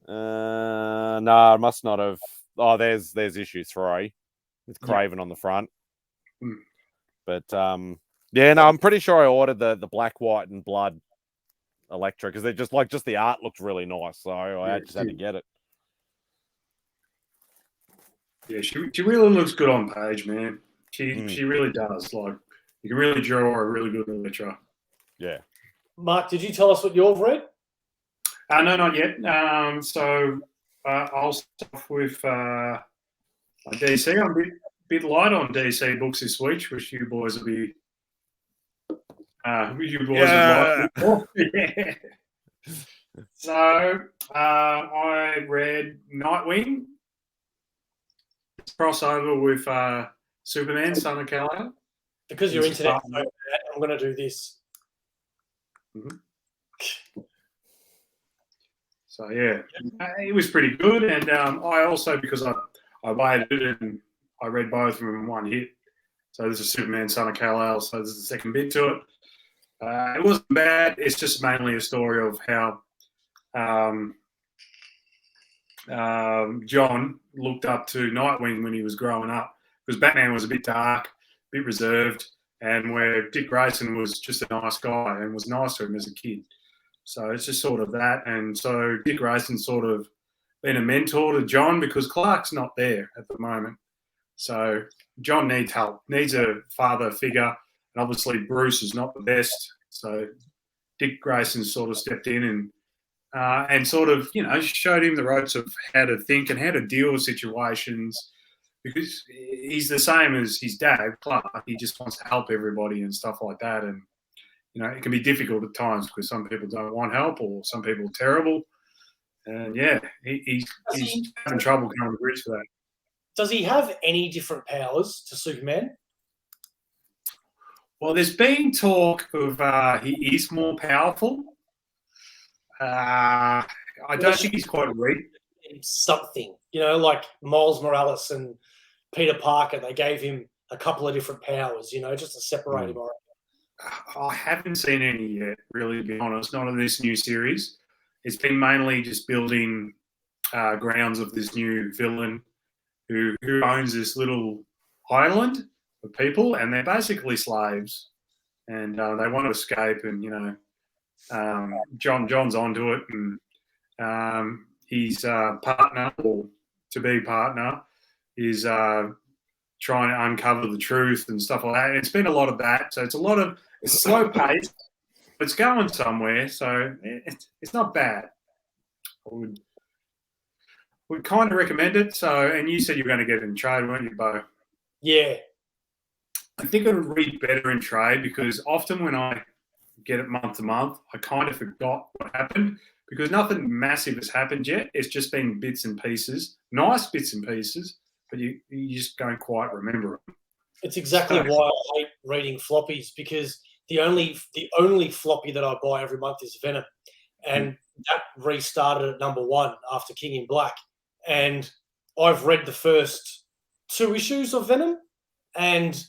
no, I must not have. Oh, there's issue 3 with Craven on the front. But I'm pretty sure I ordered the black, white, and blood Electra because they're just the art looked really nice, so I just had to get it. Yeah, she really looks good on page, man. She really does. Like, you can really draw a really good Electra. Yeah. Mark, did you tell us what you've read? No, not yet. So I'll start with DC. I'm a bit light on DC books this week, which you boys will be. Would like. Yeah. So I read Nightwing. Crossover with Superman, Son of Kal-El. Because your internet, I'm going to do this. So yeah, it was pretty good, and I also, because I waited and I read both of them in one hit. So this is Superman, Son of Kal-El. So this is the second bit to it. It wasn't bad. It's just mainly a story of how John looked up to Nightwing when he was growing up, because Batman was a bit dark, a bit reserved, and where Dick Grayson was just a nice guy and was nice to him as a kid. So it's just sort of that. And so Dick Grayson's sort of been a mentor to John because Clark's not there at the moment. So John needs help, needs a father figure. And obviously Bruce is not the best. So Dick Grayson sort of stepped in and sort of, showed him the ropes of how to think and how to deal with situations, because he's the same as his dad, Clark. He just wants to help everybody and stuff like that. And, it can be difficult at times because some people don't want help or some people are terrible. And, yeah, he's having trouble coming to grips with that. Does he have any different powers to Superman? Well, there's been talk of he is more powerful. I don't think he's quite weak. Something, like Miles Morales and Peter Parker, they gave him a couple of different powers, just to separate him. I haven't seen any yet, really, to be honest, not in this new series. It's been mainly just building grounds of this new villain who owns this little island of people, and they're basically slaves, and they want to escape, and, John's onto it, and his partner, or to-be partner, is trying to uncover the truth and stuff like that. And it's been a lot of that. So it's slow pace. It's going somewhere. So it's not bad. I would kind of recommend it. So, and you said you were going to get it in trade, weren't you, Bo? Yeah. I think it would read better in trade, because often when I get it month to month, I kind of forgot what happened, because nothing massive has happened yet. It's just been bits and pieces, nice bits and pieces, but you just don't quite remember them. It's exactly why I hate reading floppies, because the only floppy that I buy every month is Venom, and that restarted at #1 after King in Black, and I've read the first 2 issues of Venom, and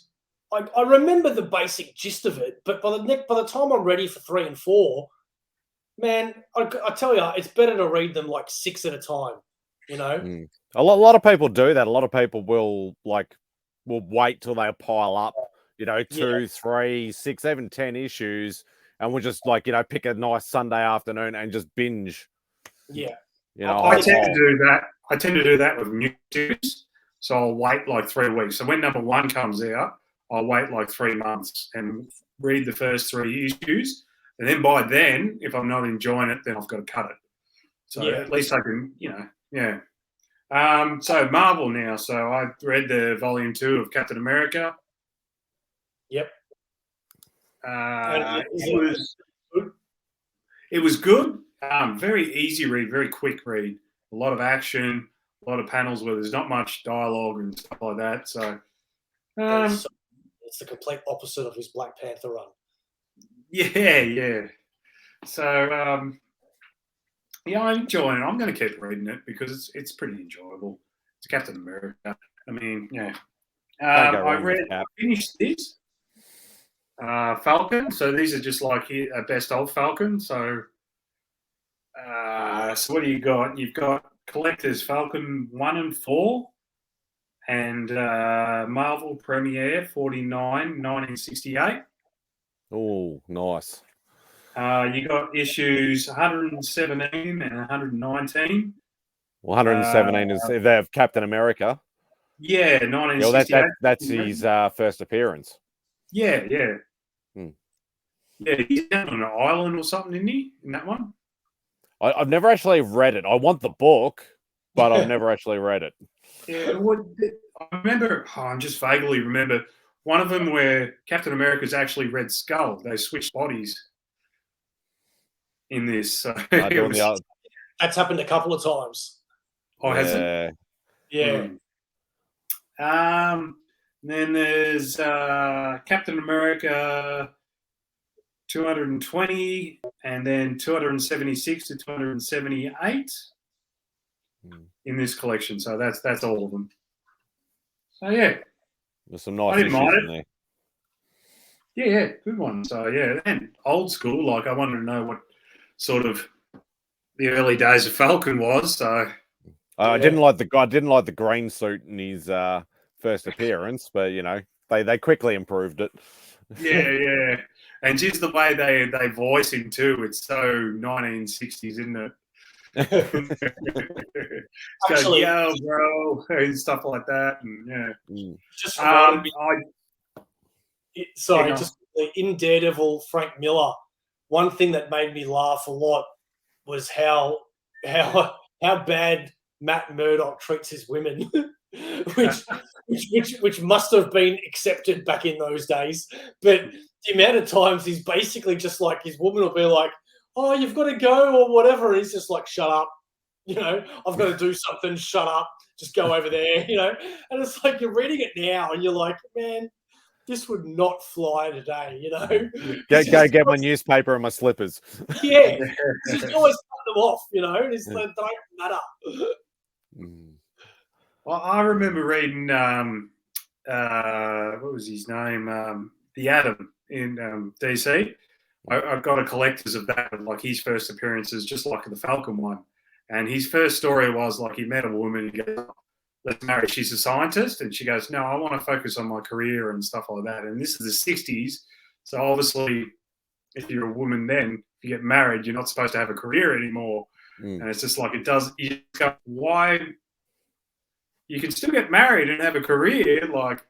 I remember the basic gist of it, but by the time I'm ready for 3 and 4, man, I tell you, it's better to read them like 6 at a time. You know, a lot of people do that. A lot of people will wait till they pile up, 2, 3, 6, even 10 issues, and we'll just pick a nice Sunday afternoon and just binge. Yeah, I tend to do that. I tend to do that with new series, so I'll wait like 3 weeks. So when #1 comes out, I'll wait like 3 months and read the first 3 issues, and then by then, if I'm not enjoying it, then I've got to cut it. So at least I can, yeah. So Marvel now. So I read the volume 2 of Captain America. Yep. It was good. Very easy read, very quick read. A lot of action, a lot of panels where there's not much dialogue and stuff like that. So it's the complete opposite of his Black Panther run. Yeah. So I'm enjoying it. I'm going to keep reading it because it's pretty enjoyable. It's Captain America. I mean, yeah. I finished this Falcon. So these are just like a best of Falcon. So what do you got? You've got Collector's Falcon 1 and 4, and Marvel Premiere 49, 1968. Oh, nice. You got issues 117 and 119. Well, 117 is they have Captain America. Yeah, 1968. That's his first appearance. Yeah. Yeah, he's down on an island or something, isn't he, in that one? I've never actually read it. I want the book, but I've never actually read it. Yeah, I remember, I just vaguely remember one of them where Captain America's actually Red Skull. They switched bodies in this. So that's happened a couple of times. Oh, has it? Yeah. Then there's Captain America 220, and then 276 to 278 in this collection. So that's all of them. So yeah, there's some nice issues in there. Yeah, good one. So yeah, and old school. Like I wanted to know what sort of the early days of Falcon was. So I didn't like the green suit in his first appearance, but they quickly improved it. Yeah. And just the way they voice him too, it's so 1960s, isn't it? Actually, yo, bro, and stuff like that, and Just in Daredevil, Frank Miller. One thing that made me laugh a lot was how bad Matt Murdock treats his women, which must have been accepted back in those days. But the amount of times he's basically just like, his woman will be like, "Oh, you've got to go," or whatever, and he's just like, "Shut up, I've got to do something. Shut up, just go over there," And it's like you're reading it now, and you're like, man, this would not fly today, Go get my newspaper and my slippers. Yeah, he's always cut them off, They don't matter. Well, I remember reading what was his name? The Atom in DC. I got a collector's of that, like his first appearances, just like the Falcon one. And his first story was like he met a woman. He goes, "Let's marry." She's a scientist, and she goes, "No, I want to focus on my career and stuff like that." And this is the '60s, so obviously, if you're a woman, then if you get married, you're not supposed to have a career anymore. And it's just like it does. You just go, why? You can still get married and have a career, like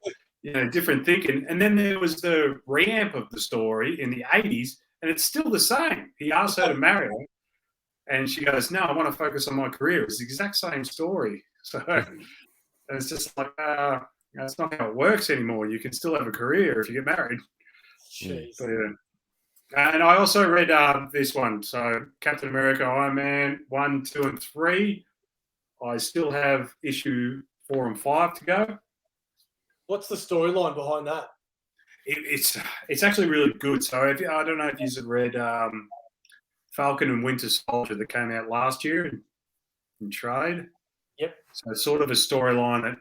different thinking. And then there was the reamp of the story in the '80s, and it's still the same. He asked her to marry him, and she goes, "No, I want to focus on my career." It's the exact same story. So it's just like that's not how it works anymore. You can still have a career if you get married. Jeez. But, and I also read this one. So Captain America, Iron Man 1, 2, and 3. I still have issue 4 and 5 to go. What's the storyline behind that? It's actually really good. So I don't know if you've read Falcon and Winter Soldier that came out last year in trade. Yep. So it's sort of a storyline that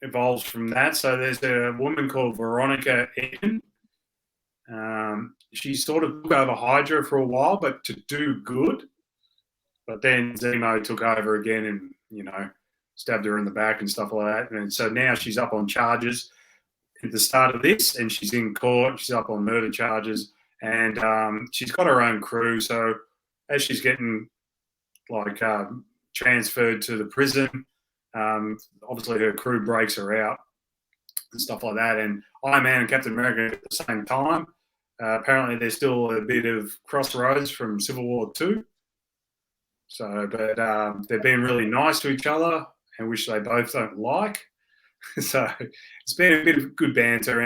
evolves from that. So there's a woman called Veronica Egan. She sort of took over Hydra for a while, but to do good. But then Zemo took over again and, stabbed her in the back and stuff like that. And so now she's up on charges at the start of this, and she's in court. She's up on murder charges, and she's got her own crew. So as she's getting transferred to the prison, obviously her crew breaks her out and stuff like that. And Iron Man and Captain America at the same time. Apparently, there's still a bit of crossroads from Civil War II. So, but they've been really nice to each other, and which they both don't like. So it's been a bit of good banter,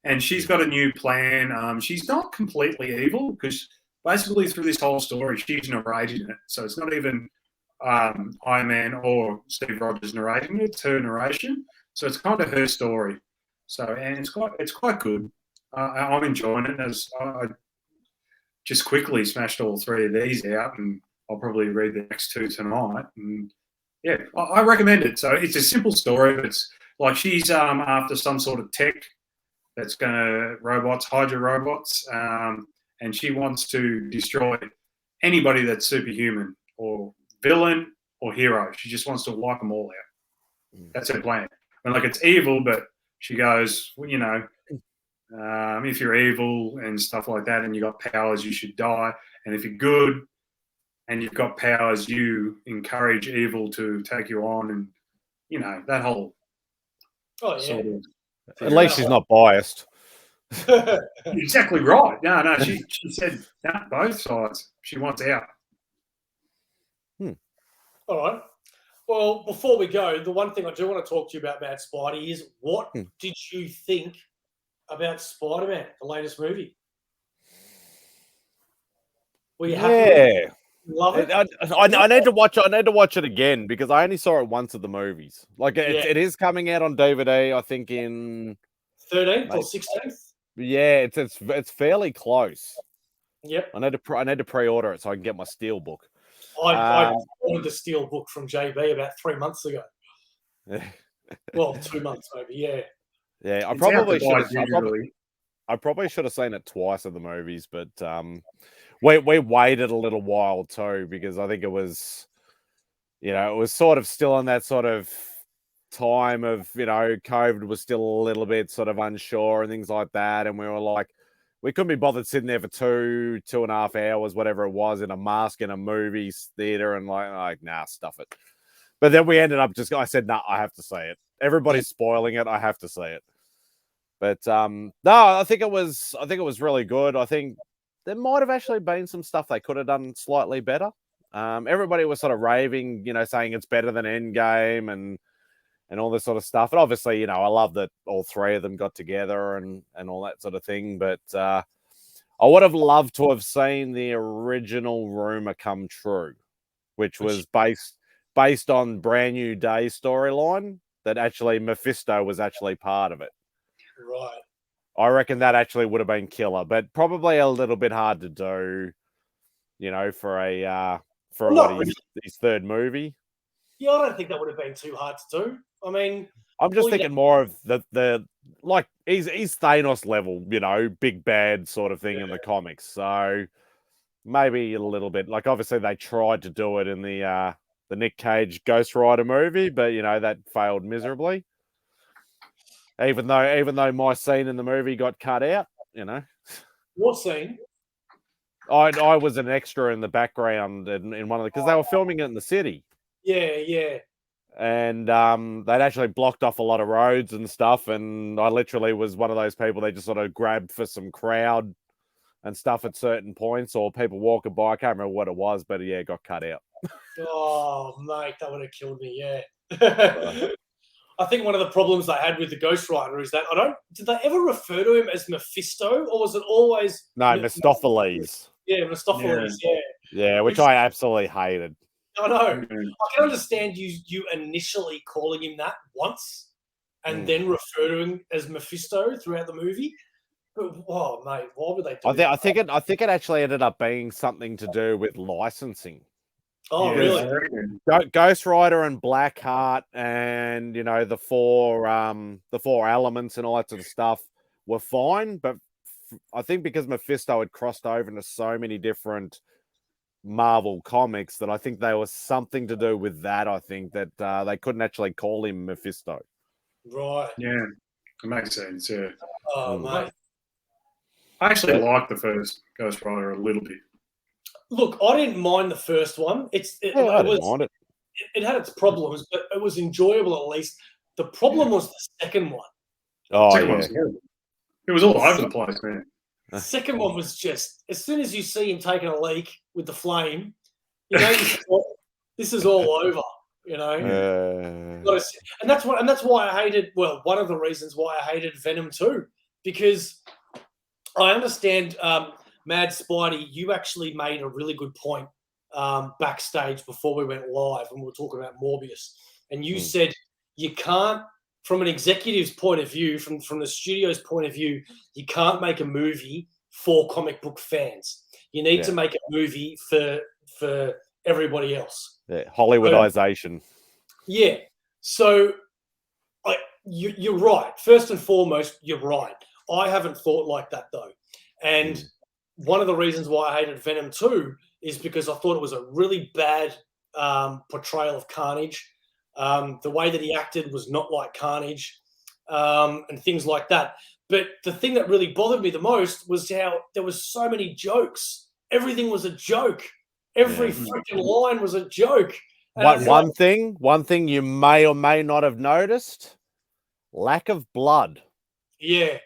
and she's got a new plan. She's not completely evil because basically through this whole story, she's narrating it. So it's not even Iron Man or Steve Rogers narrating it; it's her narration. So it's kind of her story. So and it's quite good. I'm enjoying it. As I just quickly smashed all 3 of these out, and I'll probably read the next 2 tonight. And yeah, I recommend it. So it's a simple story, but it's like she's after some sort of tech that's going to Hydra robots, and she wants to destroy anybody that's superhuman or villain or hero. She just wants to wipe them all out. That's her plan. And it's evil, but she goes, if you're evil and stuff like that and you've got powers, you should die. And if you're good and you've got powers, you encourage evil to take you on. And, that whole sort of... At least she's not biased. Exactly right. No, she said both sides. She wants out. All right. Well, before we go, the one thing I do want to talk to you about MadSpidey is what did you think about Spider-Man, the latest movie? Were you happy? Yeah. Love it? I need to watch it. I need to watch it again because I only saw it once at the movies. It is coming out on DVD, I think in 13th or 16th. Yeah, it's fairly close. Yep. I need to pre-order it so I can get my steel book. I ordered the steel book from JB about 3 months ago. Well, 2 months maybe. Yeah. Yeah, I probably should have seen it twice at the movies, but we waited a little while too because I think it was, it was sort of still in that sort of time of, COVID was still a little bit sort of unsure and things like that, and we were like, we couldn't be bothered sitting there for 2.5 hours, whatever it was, in a mask in a movie theater, and nah, stuff it. But then we ended up I said, nah, I have to say it. Everybody's spoiling it. I have to say it. But no, I think it was really good. I think there might have actually been some stuff they could have done slightly better. Everybody was sort of raving, saying it's better than Endgame and all this sort of stuff. And obviously, I love that all 3 of them got together and all that sort of thing. But I would have loved to have seen the original rumor come true, which was based on Brand New Day storyline, that actually Mephisto was actually part of it. Right. I reckon that actually would have been killer, but probably a little bit hard to do, for his 3rd movie. Yeah, I don't think that would have been too hard to do. I mean, I'm just thinking more of the he's Thanos level, big bad sort of thing in the comics. So maybe a little bit. Obviously they tried to do it in the Nick Cage Ghost Rider movie, but that failed miserably. Even though my scene in the movie got cut out, What scene? I was an extra in the background in one of because they were filming it in the city. Yeah. And they'd actually blocked off a lot of roads and stuff, and I literally was one of those people they just sort of grabbed for some crowd and stuff at certain points, or people walking by. I can't remember what it was, but yeah, it got cut out. Oh, mate, that would have killed me, yeah. I think one of the problems they had with the Ghost Rider is that did they ever refer to him as Mephisto, or was it always... No, Mephistopheles. Yeah, Mephistopheles, yeah. Yeah, which I absolutely hated. I know. I can understand you initially calling him that once and then refer to him as Mephisto throughout the movie. But, oh, mate, why would they do that? I think it actually ended up being something to do with licensing. Oh, really? Ghost Rider and Blackheart and, you know, the four elements and all that sort of stuff were fine, but I think because Mephisto had crossed over into so many different Marvel comics that I think there was something to do with that. I think that they couldn't actually call him Mephisto. Right. Yeah, it makes sense. Yeah. Oh, mate. I actually liked the first Ghost Rider a little bit. Look, I didn't mind the first one. I didn't mind it. It had its problems, but it was enjoyable at least. The problem was the second one. Oh, Second one was horrible. It was all over the place, man. The second one was just, as soon as you see him taking a leak with the flame, you know, this is all over, you know. And that's why I hated, well, one of the reasons why I hated Venom 2, because I understand, MadSpidey, you actually made a really good point backstage before we went live when we were talking about Morbius. And you said you can't, from an executive's point of view, from the studio's point of view, you can't make a movie for comic book fans. You need to make a movie for everybody else. Yeah, Hollywoodization. So you're right. First and foremost, you're right. I haven't thought like that, though. And one of the reasons why I hated Venom 2 is because I thought it was a really bad portrayal of Carnage. The way that he acted was not like Carnage, and things like that. But the thing that really bothered me the most was how there was so many jokes. Everything was a joke. Every freaking line was a joke. One thing you may or may not have noticed: lack of blood. Yeah.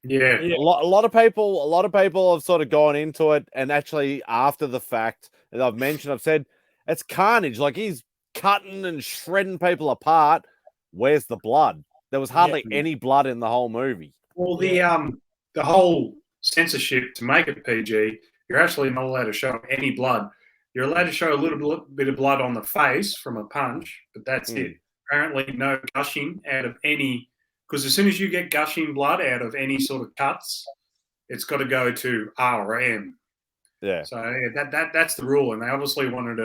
A lot of people have sort of gone into it, and actually after the fact, as I've said, it's Carnage. Like, he's cutting and shredding people apart. Where's the blood? There was hardly any blood in the whole movie. Well, the whole censorship to make it PG, you're actually not allowed to show any blood. You're allowed to show a little bit of blood on the face from a punch, but that's it. Apparently, no gushing out of any. Because as soon as you get gushing blood out of any sort of cuts, it's got to go to R or M. Yeah. So that's the rule, and they obviously wanted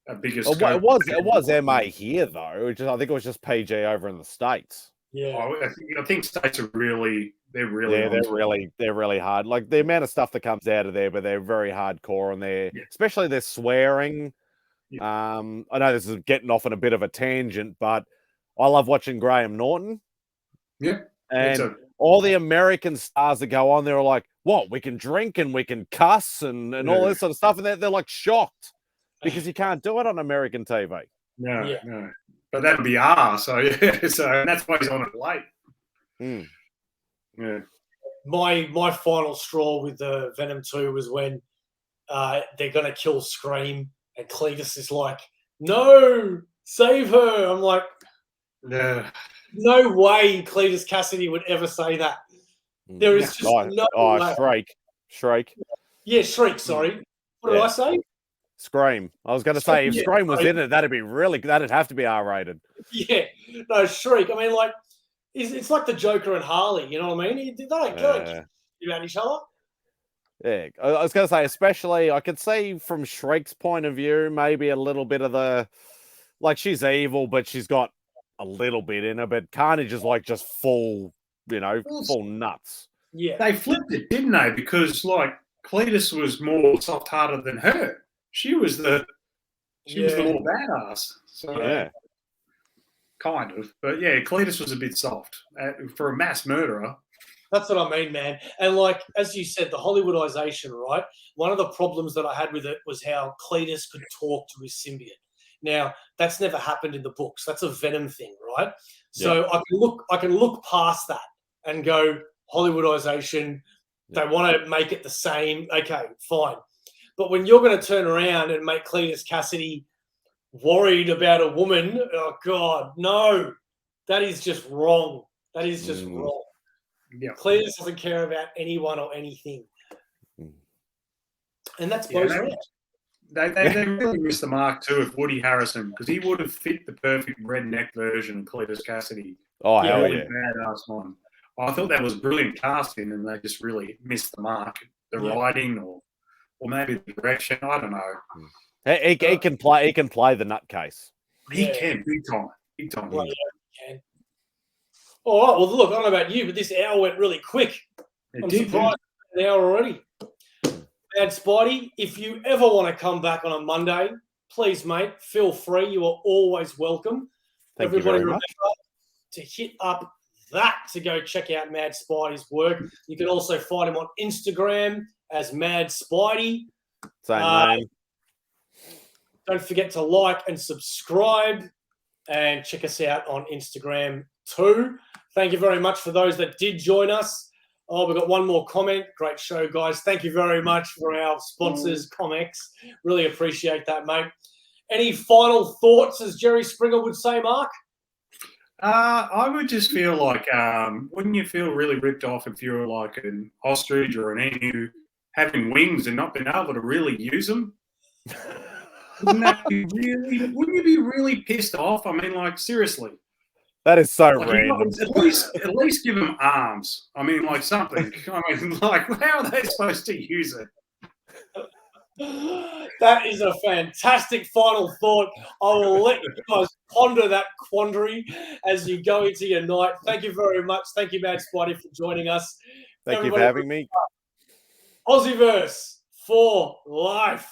a bigger scope. It was MA here though. I think it was just PG over in the States. Yeah. I think States are really they're really hard. Like, the amount of stuff that comes out of there, but they're very hardcore, and especially their swearing. I know this is getting off on a bit of a tangent, but I love watching Graham Norton. Yeah. And all the American stars that go on there are like, what? We can drink and we can cuss and all this sort of stuff. And they're like shocked because you can't do it on American TV. No. But that'd be R. So, so that's why he's on it late. Yeah. My final straw with the Venom 2 was when they're going to kill Scream and Cletus is like, no, save her. I'm like, no way Cletus Cassidy would ever say that. There is just no way. Shriek. Yeah, Shriek, sorry. What did I say? Scream. I was going to say, if Scream was in it, that'd have to be R-rated. Yeah. No, Shriek. I mean, like, it's like the Joker and Harley, you know what I mean? They don't care about each other. Yeah, I was going to say, especially, I could see from Shriek's point of view, maybe a little bit of like, she's evil, but she's got a little bit in her, but Carnage is like just full nuts. Yeah. They flipped it, didn't they? Because, like, Cletus was more soft-hearted than her. She was the little badass. So, kind of. But, Cletus was a bit soft for a mass murderer. That's what I mean, man. And, like, as you said, the Hollywoodization, right? One of the problems that I had with it was how Cletus could talk to his symbiote. Now, that's never happened in the books. That's a Venom thing, right? So I can look past that and go, Hollywoodization, they want to make it the same. Okay, fine. But when you're going to turn around and make Cletus Cassidy worried about a woman, oh, God, no. That is just wrong. That is just wrong. Yeah. Cletus doesn't care about anyone or anything. And that's both right. They really missed the mark too with Woody Harrison because he would have fit the perfect redneck version of Cletus Cassidy. Oh, hell Really yeah. badass one. I thought that was brilliant casting, and they just really missed the mark. The writing, or maybe the direction. I don't know. He can play. He can play the nutcase. He can big time. Big time. Well, he can. All right. Well, look, I don't know about you, but this hour went really quick. I'm surprised it's an hour already. MadSpidey, if you ever want to come back on a Monday, please, mate, feel free. You are always welcome. Thank you very much. To hit up that to go check out MadSpidey's work. You can also find him on Instagram as MadSpidey. Same name. Don't forget to like and subscribe and check us out on Instagram too. Thank you very much for those that did join us. Oh, we've got one more comment. Great show, guys. Thank you very much for our sponsors, Comx. Really appreciate that, mate. Any final thoughts, as Jerry Springer would say, Mark? I would just feel like, wouldn't you feel really ripped off if you were like an ostrich or an emu having wings and not being able to really use them? Wouldn't you be really pissed off? I mean, like, seriously. That is so like, random. At least give them arms. I mean, like something. I mean, like, how are they supposed to use it? That is a fantastic final thought. I will let you guys ponder that quandary as you go into your night. Thank you very much. Thank you, MadSpidey, for joining us. Thank you for having me. AussieVerse for life.